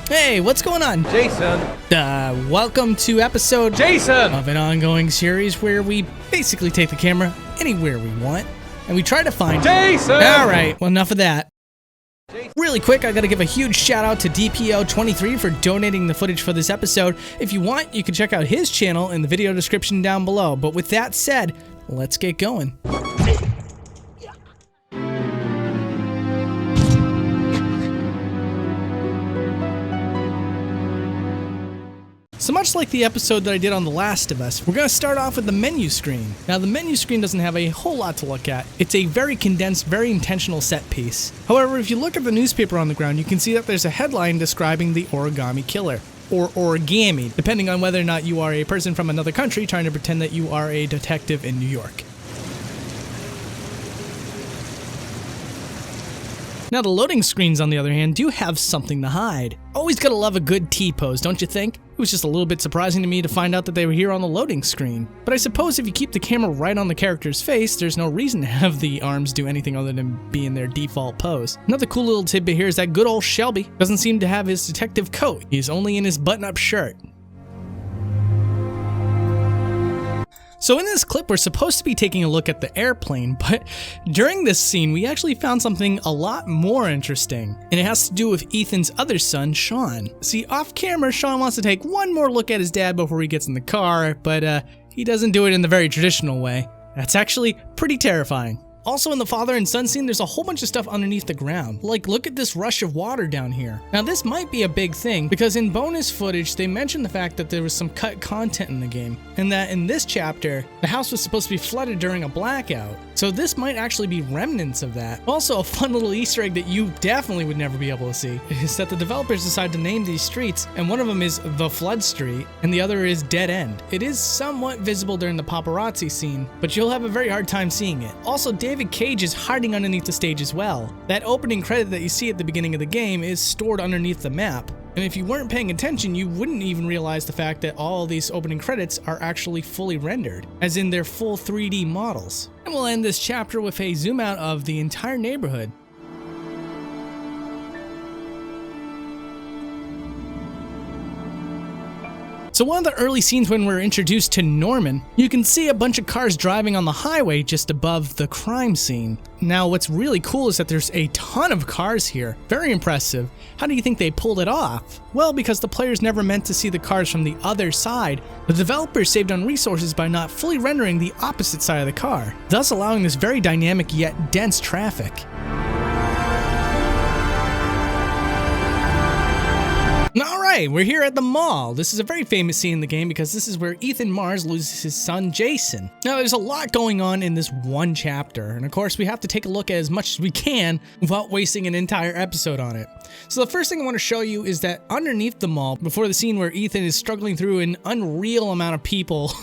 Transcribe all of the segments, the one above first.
Hey, what's going on? Jason. Welcome to episode Jason of an ongoing series where we basically take the camera anywhere we want and we try to find Jason. All right, well, enough of that. Really quick, I gotta give a huge shout out to DPO23 for donating the footage for this episode. If you want, you can check out his channel in the video description down below. But with that said, let's get going. So much like the episode that I did on The Last of Us, we're going to start off with the menu screen. Now, the menu screen doesn't have a whole lot to look at. It's a very condensed, very intentional set piece. However, if you look at the newspaper on the ground, you can see that there's a headline describing the origami killer, or origami, depending on whether or not you are a person from another country trying to pretend that you are a detective in New York. Now, the loading screens, on the other hand, do have something to hide. Always gotta love a good T-pose, don't you think? It was just a little bit surprising to me to find out that they were here on the loading screen. But I suppose if you keep the camera right on the character's face, there's no reason to have the arms do anything other than be in their default pose. Another cool little tidbit here is that good old Shelby doesn't seem to have his detective coat. He's only in his button-up shirt. So in this clip, we're supposed to be taking a look at the airplane, but during this scene, we actually found something a lot more interesting, and it has to do with Ethan's other son, Sean. See, off camera, Sean wants to take one more look at his dad before he gets in the car, but he doesn't do it in the very traditional way. That's actually pretty terrifying. Also, in the father and son scene, there's a whole bunch of stuff underneath the ground. Like, look at this rush of water down here. Now, this might be a big thing, because in bonus footage, they mentioned the fact that there was some cut content in the game, and that in this chapter, the house was supposed to be flooded during a blackout. So this might actually be remnants of that. Also, a fun little Easter egg that you definitely would never be able to see is that the developers decided to name these streets, and one of them is The Flood Street, and the other is Dead End. It is somewhat visible during the paparazzi scene, but you'll have a very hard time seeing it. Also, David Cage is hiding underneath the stage as well. That opening credit that you see at the beginning of the game is stored underneath the map. And if you weren't paying attention, you wouldn't even realize the fact that all these opening credits are actually fully rendered, as in they're full 3D models. And we'll end this chapter with a zoom out of the entire neighborhood. So one of the early scenes when we're introduced to Norman, you can see a bunch of cars driving on the highway just above the crime scene. Now what's really cool is that there's a ton of cars here. Very impressive. How do you think they pulled it off? Well, because the players never meant to see the cars from the other side, the developers saved on resources by not fully rendering the opposite side of the car, thus allowing this very dynamic yet dense traffic. Alright, we're here at the mall. This is a very famous scene in the game because this is where Ethan Mars loses his son Jason. Now there's a lot going on in this one chapter, and of course we have to take a look at as much as we can without wasting an entire episode on it. So the first thing I want to show you is that underneath the mall, before the scene where Ethan is struggling through an unreal amount of people,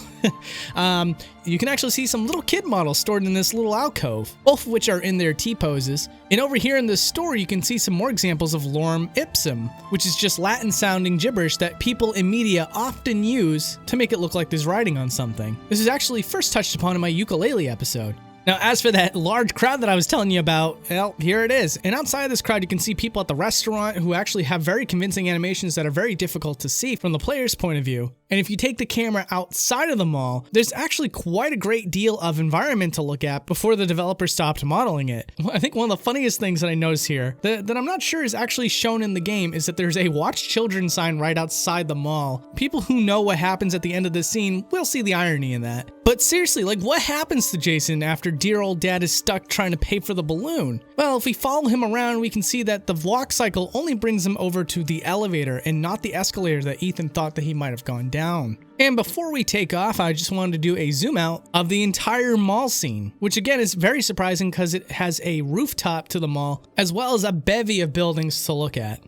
you can actually see some little kid models stored in this little alcove, both of which are in their T-poses. And over here in this store, you can see some more examples of lorem ipsum, which is just Latin-sounding gibberish that people in media often use to make it look like there's writing on something. This is actually first touched upon in my ukulele episode. Now, as for that large crowd that I was telling you about, well, here it is. And outside of this crowd, you can see people at the restaurant who actually have very convincing animations that are very difficult to see from the player's point of view. And if you take the camera outside of the mall, there's actually quite a great deal of environment to look at before the developers stopped modeling it. I think one of the funniest things that I noticed here that I'm not sure is actually shown in the game is that there's a watch children sign right outside the mall. People who know what happens at the end of this scene will see the irony in that. But seriously, like, what happens to Jason after dear old dad is stuck trying to pay for the balloon? Well, if we follow him around, we can see that the walk cycle only brings him over to the elevator and not the escalator that Ethan thought that he might have gone down. And before we take off, I just wanted to do a zoom out of the entire mall scene, which again is very surprising because it has a rooftop to the mall, as well as a bevy of buildings to look at.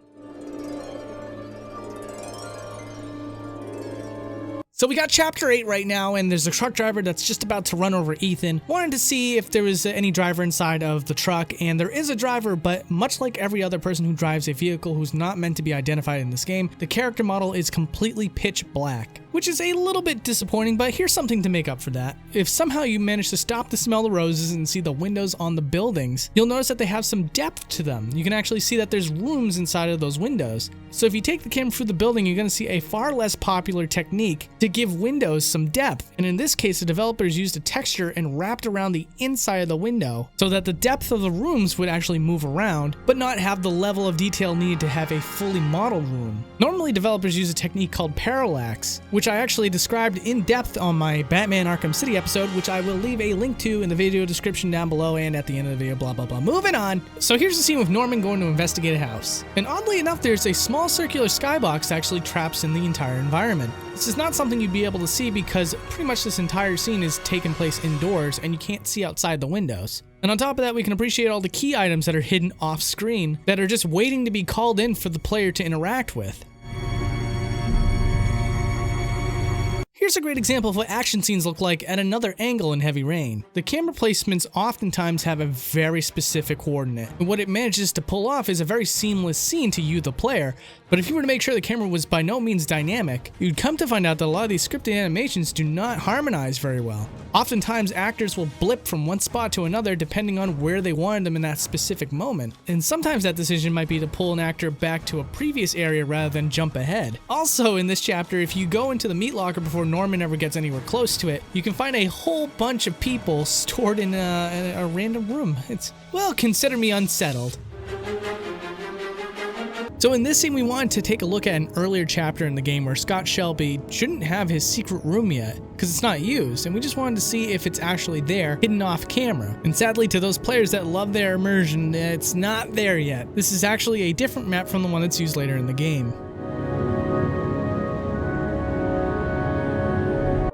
So we got chapter 8 right now, and there's a truck driver that's just about to run over Ethan. Wanted to see if there was any driver inside of the truck, and there is a driver, but much like every other person who drives a vehicle who's not meant to be identified in this game, the character model is completely pitch black, which is a little bit disappointing, but here's something to make up for that. If somehow you manage to stop the smell of roses and see the windows on the buildings, you'll notice that they have some depth to them. You can actually see that there's rooms inside of those windows. So if you take the camera through the building, you're going to see a far less popular technique to give windows some depth. And in this case, the developers used a texture and wrapped around the inside of the window so that the depth of the rooms would actually move around, but not have the level of detail needed to have a fully modeled room. Normally, developers use a technique called parallax, which I actually described in depth on my Batman Arkham City episode, which I will leave a link to in the video description down below and at the end of the video, blah, blah, blah. Moving on. So here's the scene with Norman going to investigate a house. And oddly enough, there's a small circular skybox that actually traps in the entire environment. This is not something you'd be able to see because pretty much this entire scene is taking place indoors and you can't see outside the windows. And on top of that, we can appreciate all the key items that are hidden off screen that are just waiting to be called in for the player to interact with. Here's a great example of what action scenes look like at another angle in Heavy Rain. The camera placements oftentimes have a very specific coordinate, and what it manages to pull off is a very seamless scene to you, the player. But if you were to make sure the camera was by no means dynamic, you'd come to find out that a lot of these scripted animations do not harmonize very well. Oftentimes, actors will blip from one spot to another depending on where they wanted them in that specific moment. And sometimes that decision might be to pull an actor back to a previous area rather than jump ahead. Also, in this chapter, if you go into the meat locker before Norman ever gets anywhere close to it, you can find a whole bunch of people stored in a random room. Well, consider me unsettled. So in this scene, we wanted to take a look at an earlier chapter in the game where Scott Shelby shouldn't have his secret room yet because it's not used, and we just wanted to see if it's actually there, hidden off camera. And sadly, to those players that love their immersion, it's not there yet. This is actually a different map from the one that's used later in the game.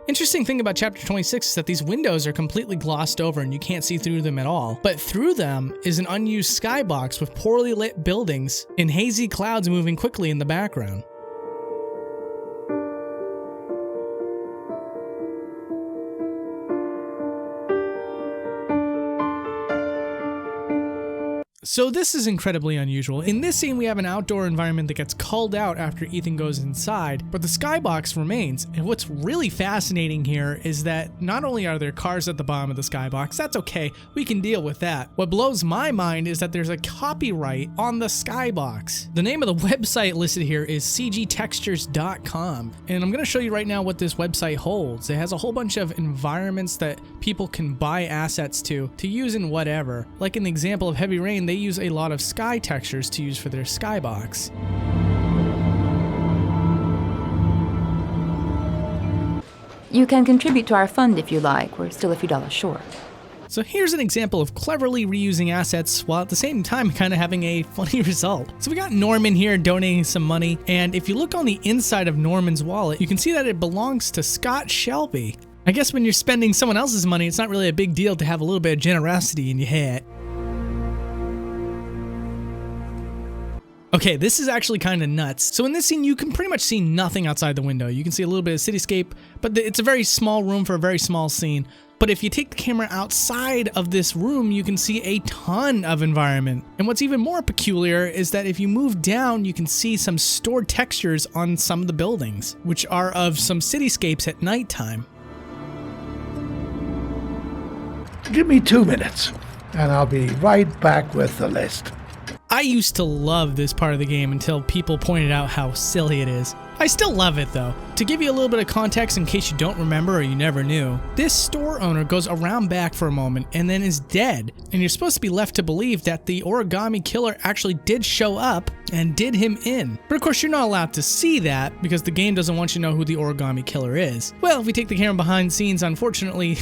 Interesting thing about chapter 26 is that these windows are completely glossed over and you can't see through them at all. But through them is an unused skybox with poorly lit buildings and hazy clouds moving quickly in the background. So this is incredibly unusual. In this scene, we have an outdoor environment that gets culled out after Ethan goes inside, but the skybox remains. And what's really fascinating here is that not only are there cars at the bottom of the skybox, that's okay, we can deal with that. What blows my mind is that there's a copyright on the skybox. The name of the website listed here is cgtextures.com, and I'm going to show you right now what this website holds. It has a whole bunch of environments that people can buy assets to use in whatever. Like in the example of Heavy Rain, they use a lot of sky textures to use for their skybox. You can contribute to our fund if you like. We're still a few dollars short. So here's an example of cleverly reusing assets while at the same time kind of having a funny result. So we got Norman here donating some money, and if you look on the inside of Norman's wallet, you can see that it belongs to Scott Shelby. I guess when you're spending someone else's money, it's not really a big deal to have a little bit of generosity in your hat. Okay, this is actually kind of nuts. So in this scene, you can pretty much see nothing outside the window. You can see a little bit of cityscape, but it's a very small room for a very small scene. But if you take the camera outside of this room, you can see a ton of environment. And what's even more peculiar is that if you move down, you can see some stored textures on some of the buildings, which are of some cityscapes at nighttime. Give me 2 minutes, and I'll be right back with the list. I used to love this part of the game until people pointed out how silly it is. I still love it though. To give you a little bit of context in case you don't remember or you never knew, this store owner goes around back for a moment and then is dead. And you're supposed to be left to believe that the origami killer actually did show up and did him in. But of course you're not allowed to see that because the game doesn't want you to know who the origami killer is. Well, if we take the camera behind the scenes, unfortunately,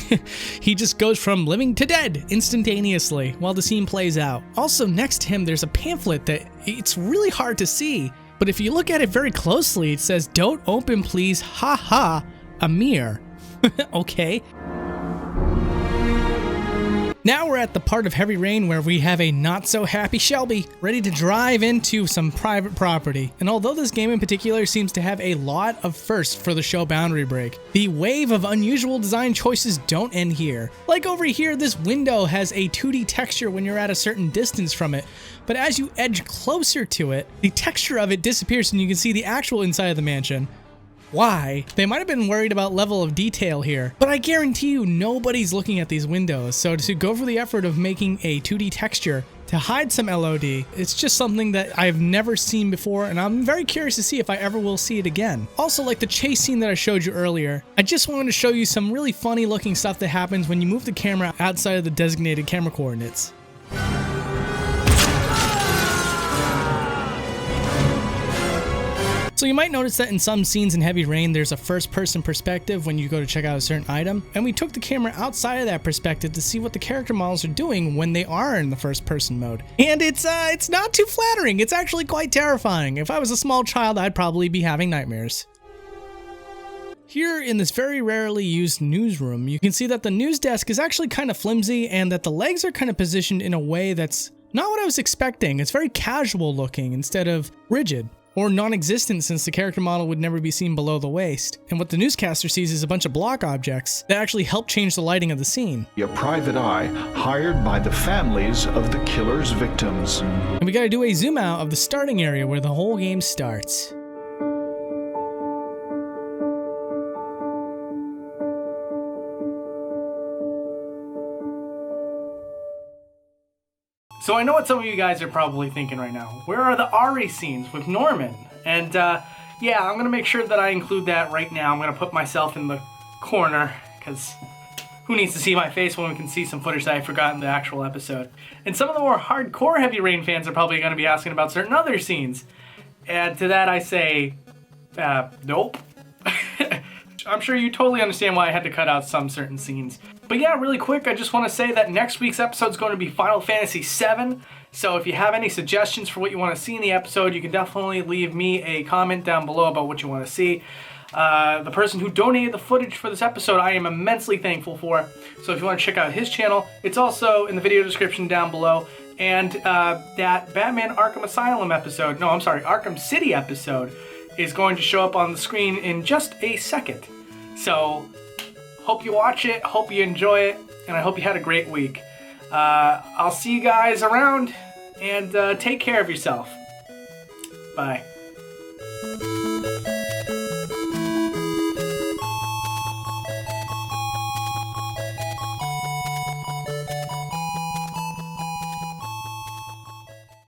he just goes from living to dead instantaneously while the scene plays out. Also next to him, there's a pamphlet that it's really hard to see. But if you look at it very closely, it says, "Don't open please, ha ha, Amir." Okay. Now we're at the part of Heavy Rain where we have a not-so-happy Shelby ready to drive into some private property. And although this game in particular seems to have a lot of firsts for the show Boundary Break, the wave of unusual design choices don't end here. Like over here, this window has a 2D texture when you're at a certain distance from it, but as you edge closer to it, the texture of it disappears and you can see the actual inside of the mansion. Why? They might have been worried about level of detail here, but I guarantee you nobody's looking at these windows, so to go for the effort of making a 2D texture to hide some LOD, it's just something that I've never seen before, and I'm very curious to see if I ever will see it again. Also, like the chase scene that I showed you earlier, I just wanted to show you some really funny looking stuff that happens when you move the camera outside of the designated camera coordinates. So you might notice that in some scenes in Heavy Rain, there's a first-person perspective when you go to check out a certain item, and we took the camera outside of that perspective to see what the character models are doing when they are in the first-person mode. And it's not too flattering. It's actually quite terrifying. If I was a small child, I'd probably be having nightmares. Here in this very rarely used newsroom, you can see that the news desk is actually kind of flimsy and that the legs are kind of positioned in a way that's not what I was expecting. It's very casual looking instead of rigid. Or non-existent, since the character model would never be seen below the waist. And what the newscaster sees is a bunch of block objects that actually help change the lighting of the scene. A private eye hired by the families of the killer's victims. And we gotta do a zoom out of the starting area where the whole game starts. So I know what some of you guys are probably thinking right now. Where are the Ari scenes with Norman? And yeah, I'm gonna make sure that I include that right now. I'm gonna put myself in the corner, because who needs to see my face when we can see some footage that I forgot in the actual episode? And some of the more hardcore Heavy Rain fans are probably gonna be asking about certain other scenes. And to that I say, nope. I'm sure you totally understand why I had to cut out some certain scenes. But yeah, really quick, I just want to say that next week's episode is going to be Final Fantasy VII. So if you have any suggestions for what you want to see in the episode, you can definitely leave me a comment down below about what you want to see. The person who donated the footage for this episode, I am immensely thankful for. So if you want to check out his channel, it's also in the video description down below. And that Batman Arkham Asylum episode, no, I'm sorry, Arkham City episode is going to show up on the screen in just a second. So, hope you watch it, hope you enjoy it, and I hope you had a great week. I'll see you guys around, and take care of yourself. Bye.